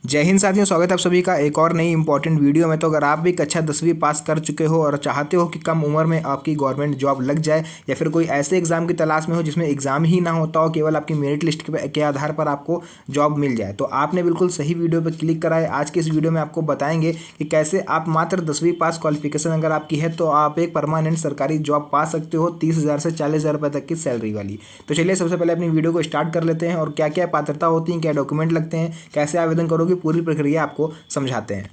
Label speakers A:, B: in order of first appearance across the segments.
A: जय हिंद साथियों, स्वागत है आप सभी का एक और नई इंपॉर्टेंट वीडियो में। तो अगर आप भी कक्षा 10वीं पास कर चुके हो और चाहते हो कि कम उम्र में आपकी गवर्नमेंट जॉब लग जाए, या फिर कोई ऐसे एग्जाम की तलाश में हो जिसमें एग्जाम ही ना होता हो, केवल आपकी मेरिट लिस्ट के आधार पर आपको जॉब मिल जाए, तो आपने बिल्कुल सही वीडियो पर क्लिक करा है। आज के इस वीडियो में आपको बताएंगे कि कैसे आप मात्र 10वीं पास क्वालिफिकेशन अगर आपकी है तो आप एक परमानेंट सरकारी जॉब पा सकते हो 30,000 से 40,000 रुपये तक की सैलरी वाली। तो चलिए सबसे पहले अपनी वीडियो को स्टार्ट कर लेते हैं और क्या क्या पात्रता होती है, क्या डॉक्यूमेंट लगते हैं, कैसे आवेदन करोगे, पूरी प्रक्रिया आपको समझाते हैं।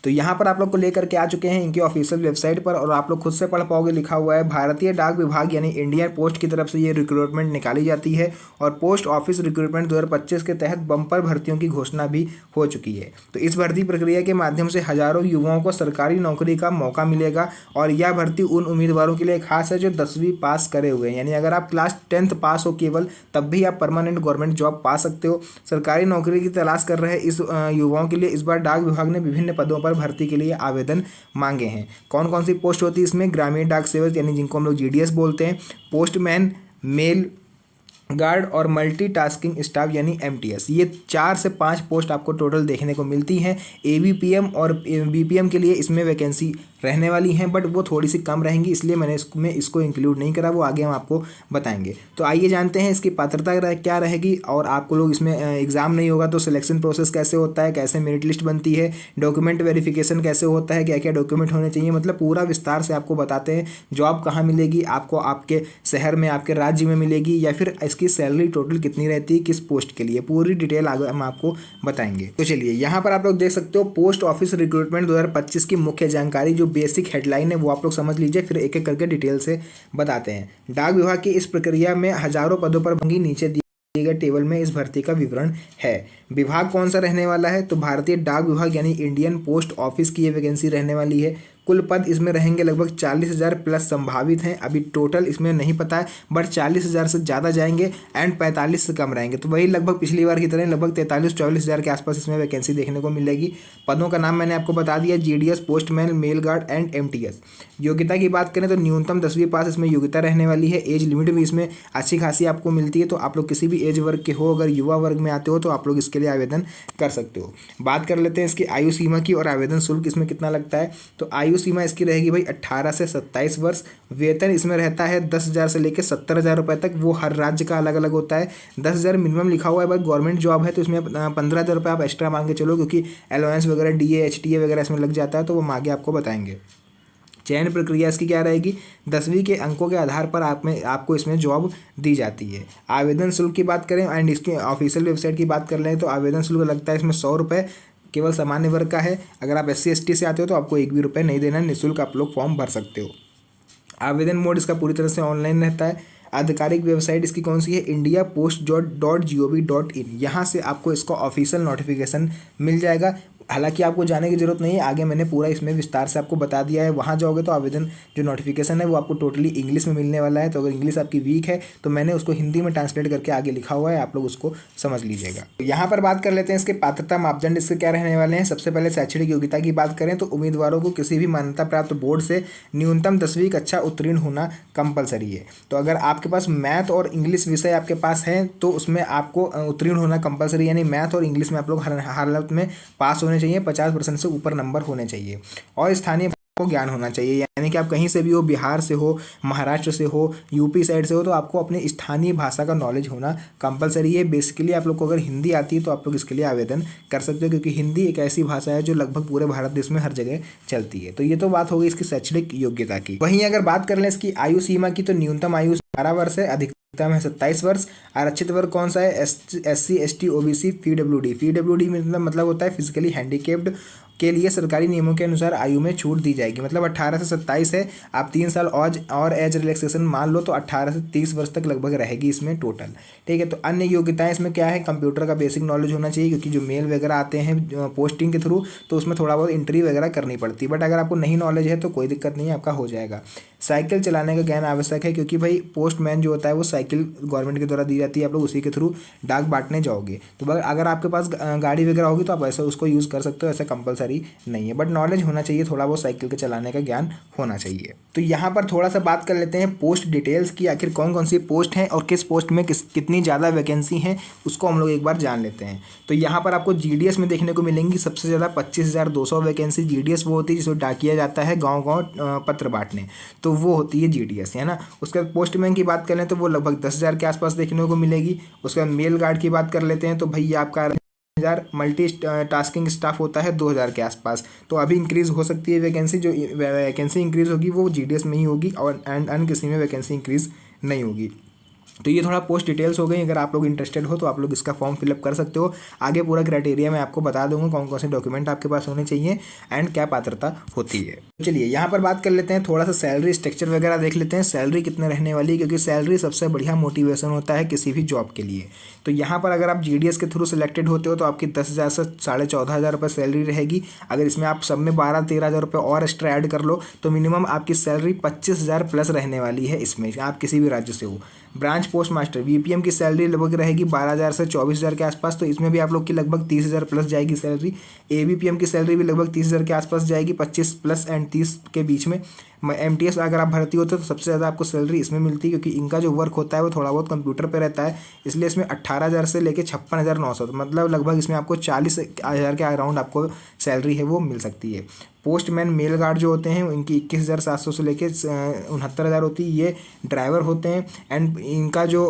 A: तो यहाँ पर आप लोग को लेकर के आ चुके हैं इनकी ऑफिशियल वेबसाइट पर, और आप लोग खुद से पढ़ पाओगे। लिखा हुआ है भारतीय डाक विभाग यानी इंडिया पोस्ट की तरफ से ये रिक्रूटमेंट निकाली जाती है, और पोस्ट ऑफिस रिक्रूटमेंट 2025 के तहत बम्पर भर्तियों की घोषणा भी हो चुकी है। तो इस भर्ती प्रक्रिया के माध्यम से हजारों युवाओं को सरकारी नौकरी का मौका मिलेगा, और यह भर्ती उन उम्मीदवारों के लिए खास है जो 10वीं पास करे हुए हैं। यानी अगर आप क्लास 10th पास हो केवल, तब भी आप परमानेंट गवर्नमेंट जॉब पा सकते हो। सरकारी नौकरी की तलाश कर रहे इस युवाओं के लिए इस बार डाक विभाग ने विभिन्न पदों पर भर्ती के लिए आवेदन मांगे हैं। कौन कौन सी पोस्ट होती है इसमें? ग्रामीण डाक सेवक यानी जिनको हम लोग जीडीएस बोलते हैं, पोस्टमैन, मेल गार्ड और मल्टीटास्किंग स्टाफ यानी एमटीएस। ये 4 से 5 पोस्ट आपको टोटल देखने को मिलती हैं। एबीपीएम और बीपीएम के लिए इसमें वैकेंसी रहने वाली हैं, बट वो थोड़ी सी कम रहेंगी, इसलिए मैंने इसको इंक्लूड नहीं करा, वो आगे हम आपको बताएंगे। तो आइए जानते हैं इसकी पात्रता क्या रहेगी, और आपको लोग इसमें एग्जाम नहीं होगा तो सिलेक्शन प्रोसेस कैसे होता है, कैसे मेरिट लिस्ट बनती है, डॉक्यूमेंट वेरिफिकेशन कैसे होता है, क्या क्या डॉक्यूमेंट होने चाहिए, मतलब पूरा विस्तार से आपको बताते हैं। जॉब कहाँ मिलेगी आपको, आपके शहर में, आपके राज्य में मिलेगी, या फिर की सैलरी टोटल कितनी रहती है, किस पोस्ट के लिए, पूरी डिटेल आगे हम आपको बताएंगे। तो चलिए यहाँ पर आप लोग देख सकते हो पोस्ट ऑफिस रिक्रूटमेंट 2025 की मुख्य जानकारी, जो बेसिक हेडलाइन है वो आप लोग समझ लीजिए, फिर एक एक करके डिटेल से बताते हैं। डाक विभाग की इस प्रक्रिया में हजारों पदों पर भंगी नीचे दिए गए टेबल में इस भर्ती का विवरण है। विभाग कौन सा रहने वाला है? तो भारतीय डाक विभाग यानी इंडियन पोस्ट ऑफिस की ये वैकेंसी रहने वाली है। कुल पद इसमें रहेंगे लगभग 40,000 प्लस संभावित हैं, अभी टोटल इसमें नहीं पता है, बट 40,000 से ज़्यादा जाएंगे एंड 45 से कम रहेंगे। तो वही लगभग पिछली बार की तरह लगभग 43-44,000 के आसपास इसमें वैकेंसी देखने को मिलेगी। पदों का नाम मैंने आपको बता दिया, GDS, postman, mail guard and MTS. योग्यता की बात करें तो न्यूनतम 10वीं पास इसमें योग्यता रहने वाली है। एज लिमिट भी इसमें अच्छी खासी आपको मिलती है, तो आप लोग किसी भी एज वर्ग के हो, अगर युवा वर्ग में आते हो तो आप लोग इसके लिए आवेदन कर सकते हो। बात कर लेते हैं इसकी आयु सीमा की और आवेदन शुल्क इसमें कितना लगता है। तो आयु सीमा इसकी रहेगी भाई 18 से 27 वर्ष। वेतन इसमें रहता है 10,000 से लेकर 70,000 रुपये तक, वो हर राज्य का अलग अलग होता है। 10,000 मिनिमम लिखा हुआ है, भाई गवर्नमेंट जॉब है तो इसमें 15,000 रुपये आप एक्स्ट्रा मान के चलो, क्योंकि अलाउंस वगैरह डीए एचटीए वगैरह इसमें लग जाता है, तो वो हम आगे आपको बताएंगे। चयन प्रक्रिया इसकी क्या रहेगी? 10वीं के अंकों के आधार पर आपको इसमें जॉब दी जाती है। आवेदन शुल्क की बात करें एंड इसकी ऑफिशियल वेबसाइट की बात कर लें तो आवेदन शुल्क लगता है इसमें 100 रुपये, केवल सामान्य वर्ग का है। अगर आप SC ST से आते हो तो आपको एक भी रुपये नहीं देना, निःशुल्क आप लोग फॉर्म भर सकते हो। आवेदन मोड इसका पूरी तरह से ऑनलाइन रहता है। आधिकारिक वेबसाइट इसकी कौन सी है? indiapost.gov.in। यहाँ से आपको इसका ऑफिशियल नोटिफिकेशन मिल जाएगा। हालांकि आपको जाने की जरूरत नहीं है, आगे मैंने पूरा इसमें विस्तार से आपको बता दिया है। वहाँ जाओगे तो आवेदन जो नोटिफिकेशन है वो आपको टोटली इंग्लिश में मिलने वाला है, तो अगर इंग्लिश आपकी वीक है तो मैंने उसको हिंदी में ट्रांसलेट करके आगे लिखा हुआ है, आप लोग उसको समझ लीजिएगा। तो यहाँ पर बात कर लेते हैं इसके पात्रता मापदंड इसके क्या रहने वाले हैं। सबसे पहले शैक्षणिक योग्यता की बात करें तो उम्मीदवारों को किसी भी मान्यता प्राप्त बोर्ड से न्यूनतम 10वीं कक्षा उत्तीर्ण होना कंपलसरी है। तो अगर आपके पास मैथ और इंग्लिश विषय आपके पास हैं तो उसमें आपको उत्तीर्ण होना कंपलसरी, यानी मैथ और इंग्लिश में आप लोग हर हालत में पास होने चाहिए, 50% से ऊपर नंबर होने चाहिए, और स्थानीय को ज्ञान होना चाहिए। यानी कि आप कहीं से भी हो, बिहार से हो, महाराष्ट्र से हो, यूपी साइड से हो, तो आपको अपने स्थानीय भाषा का नॉलेज होना कंपलसरी है। बेसिकली आप लोग को अगर हिंदी आती है तो आप लोग इसके लिए आवेदन कर सकते हो, क्योंकि हिंदी एक ऐसी भाषा है जो लगभग पूरे भारत देश में हर जगह चलती है। तो ये तो बात हो गई इसकी शैक्षणिक योग्यता की। वहीं अगर बात कर लें इसकी आयु सीमा की तो न्यूनतम आयु 12 वर्ष है, अधिकतम है 27 वर्ष। आरक्षित वर्ग कौन सा है? SC ST OBC PWD। PWD मतलब होता है फिजिकली हैंडीकेप्ड के लिए सरकारी नियमों के अनुसार आयु में छूट दी जाएगी। मतलब 18 से 27 है, आप 3 साल और एज रिलैक्सेशन मान लो तो 18 से 30 वर्ष तक लगभग रहेगी इसमें टोटल। ठीक है, तो अन्य योग्यताएं इसमें क्या है? कंप्यूटर का बेसिक नॉलेज होना चाहिए, क्योंकि जो मेल वगैरह आते हैं पोस्टिंग के थ्रू तो उसमें थोड़ा बहुत एंट्री वगैरह करनी पड़ती है, बट अगर आपको नहीं नॉलेज है तो कोई दिक्कत नहीं है, आपका हो जाएगा। साइकिल चलाने का ज्ञान आवश्यक है, क्योंकि भाई पोस्टमैन जो होता है वो साइकिल गवर्नमेंट के द्वारा दी जाती है, आप लोग उसी के थ्रू डाक बांटने जाओगे। तो अगर आपके पास गाड़ी वगैरह होगी तो आप ऐसा उसको यूज़ कर सकते हो, ऐसा कंपलसरी नहीं है, बट नॉलेज होना चाहिए, थोड़ा बहुत साइकिल के चलाने का ज्ञान होना चाहिए। तो यहाँ पर थोड़ा सा बात कर लेते हैं पोस्ट डिटेल्स की, आखिर कौन कौन सी पोस्ट हैं और किस पोस्ट में कितनी ज़्यादा वैकेंसी हैं, उसको हम लोग एक बार जान लेते हैं। तो यहाँ पर आपको जीडीएस में देखने को मिलेंगी सबसे ज़्यादा 25,200 वैकेंसी। जीडीएस वो होती है जिसको डाकिया जाता है गाँव पत्र बांटने, तो वो होती है जीडीएस, है ना। उसके बाद पोस्टमैन की बात करें तो वो लगभग 10,000 के आसपास देखने को मिलेगी। उसके बाद मेल गार्ड की बात कर लेते हैं तो भैया आपका 1000, मल्टी टास्किंग स्टाफ होता है 2000 के आसपास। तो अभी इंक्रीज हो सकती है वैकेंसी, जो वैकेंसी इंक्रीज होगी वो जीडीएस में ही होगी और एंड किसी में वैकेंसी इंक्रीज नहीं होगी। तो ये थोड़ा पोस्ट डिटेल्स हो गई। अगर आप लोग इंटरेस्टेड हो तो आप लोग इसका फॉर्म फिलअप कर सकते हो। आगे पूरा क्राइटेरिया मैं आपको बता दूंगा कौन कौन से डॉक्यूमेंट आपके पास होने चाहिए एंड क्या पात्रता होती है। चलिए यहाँ पर बात कर लेते हैं, थोड़ा सा सैलरी स्ट्रक्चर वगैरह देख लेते हैं, सैलरी कितने रहने वाली है, क्योंकि सैलरी सबसे बढ़िया मोटिवेशन होता है किसी भी जॉब के लिए। तो यहाँ पर अगर आप जीडीएस के थ्रू सिलेक्टेड होते हो तो आपकी 10,000 से 14,500 रुपये सैलरी रहेगी। अगर इसमें आप सब में 12-13,000 रुपये और एक्स्ट्रा ऐड कर लो तो मिनिमम आपकी सैलरी 25,000 प्लस रहने वाली है इसमें, आप किसी भी राज्य से हो। ब्रांच पोस्ट मास्टर बीपीएम की सैलरी लगभग रहेगी 12,000 से 24,000 के आसपास, तो इसमें भी आप लोग की लगभग 30,000 प्लस जाएगी सैलरी। एबीपीएम की सैलरी भी लगभग 30,000 के आसपास जाएगी, 25 प्लस एंड 30 के बीच में। एमटीएस अगर आप भर्ती होते हो तो सबसे ज़्यादा आपको सैलरी इसमें मिलती है, क्योंकि इनका जो वर्क होता है वो थोड़ा बहुत कंप्यूटर पे रहता है, इसलिए इसमें 18,000 से लेकर 56,900, मतलब लगभग इसमें आपको 40,000 के अराउंड आपको सैलरी है वो मिल सकती है। पोस्टमैन मेल गार्ड जो होते हैं इनकी 21,700 से लेकर 69,000 होती है, ये ड्राइवर होते हैं। एंड इनका जो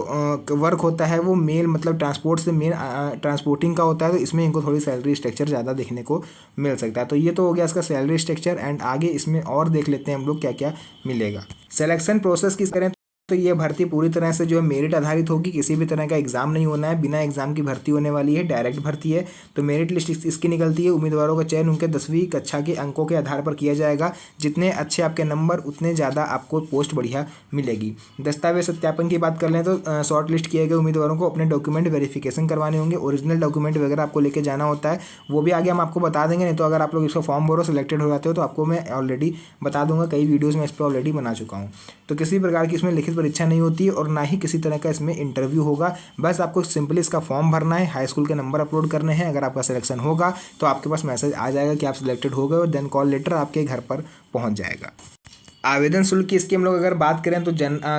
A: वर्क होता है वो मेल मतलब ट्रांसपोर्ट से मेल ट्रांसपोर्टिंग का होता है, तो इसमें इनको थोड़ी सैलरी स्ट्रक्चर ज़्यादा देखने को मिल सकता है। तो ये तो हो गया इसका सैलरी स्ट्रक्चर। एंड आगे इसमें और देख लेते हैं हम लोग क्या क्या मिलेगा। सिलेक्शन प्रोसेस की करें तो ये भर्ती पूरी तरह से जो है मेरिट आधारित होगी, किसी भी तरह का एग्जाम नहीं होना है, बिना एग्जाम की भर्ती होने वाली है, डायरेक्ट भर्ती है। तो मेरिट लिस्ट इसकी निकलती है, उम्मीदवारों का चयन उनके 10वीं कक्षा के अंकों के आधार पर किया जाएगा। जितने अच्छे आपके नंबर उतने ज़्यादा आपको पोस्ट बढ़िया मिलेगी। दस्तावेज सत्यापन की बात कर लें तो शॉर्ट लिस्ट किए गए उम्मीदवारों को अपने डॉक्यूमेंट वेरिफिकेशन करवाने होंगे, ओरिजिनल डॉक्यूमेंट वगैरह आपको लेके जाना होता है, वो भी आगे हम आपको बता देंगे। नहीं तो अगर आप लोग इसका फॉर्म भरो सिलेक्टेड हो जाते हो तो आपको मैं ऑलरेडी बता दूंगा, कई वीडियोज़ में इस पर ऑलरेडी बना चुका हूँ। तो किसी प्रकार की इसमें लिखित परीक्षा नहीं होती है और ना ही किसी तरह का इसमें इंटरव्यू होगा, बस आपको सिंपली इसका फॉर्म भरना है, हाई स्कूल के नंबर अपलोड करने हैं। अगर आपका सिलेक्शन होगा तो आपके पास मैसेज आ जाएगा कि आप सिलेक्टेड हो गए और देन कॉल लेटर आपके घर पर पहुंच जाएगा। आवेदन शुल्क की इसकी हम लोग अगर बात करें तो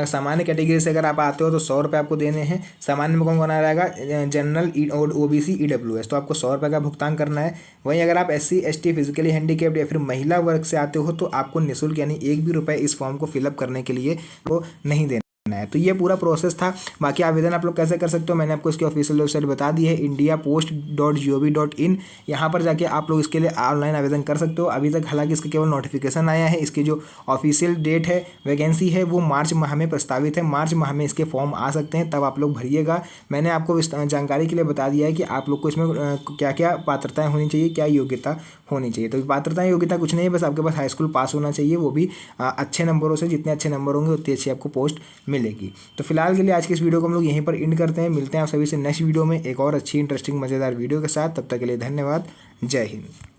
A: सामान्य कैटेगरी से अगर आप आते हो तो 100 रुपये आपको देने हैं। सामान्य में कौन कौन आ रहेगा, जनरल और ओबीसी ईडब्ल्यूएस, तो आपको 100 रुपये का भुगतान करना है। वहीं अगर आप एससी एसटी फिजिकली हैंडीकेप्ड या फिर महिला वर्ग से आते हो तो आपको निःशुल्क यानी 1 भी रुपये इस फॉर्म को फिलअप करने के लिए वो नहीं देना है। तो ये पूरा प्रोसेस था। बाकी आवेदन आप लोग कैसे कर सकते हो मैंने आपको इसकी ऑफिशियल वेबसाइट बता दी है, indiapost.gov.in। यहाँ पर जाके आप लोग इसके लिए ऑनलाइन आवेदन कर सकते हो। अभी तक हालांकि इसका केवल नोटिफिकेशन आया है, इसकी जो ऑफिशियल डेट है वैकेंसी है वो मार्च माह में प्रस्तावित है। मार्च माह में इसके फॉर्म आ सकते हैं, तब आप लोग भरिएगा। मैंने आपको इस जानकारी के लिए बता दिया है कि आप लोग को इसमें क्या क्या पात्रताएँ होनी चाहिए, क्या योग्यता होनी चाहिए। तो पात्रता योग्यता कुछ नहीं है, बस आपके पास हाई स्कूल पास होना चाहिए, वो भी अच्छे नंबरों से। जितने अच्छे नंबर होंगे उतनी अच्छी आपको पोस्ट मिलेगी। तो फिलहाल के लिए आज की इस वीडियो को हम लोग यहीं पर एंड करते हैं। मिलते हैं आप सभी से नेक्स्ट वीडियो में एक और अच्छी इंटरेस्टिंग मज़ेदार वीडियो के साथ। तब तक के लिए धन्यवाद। जय हिंद।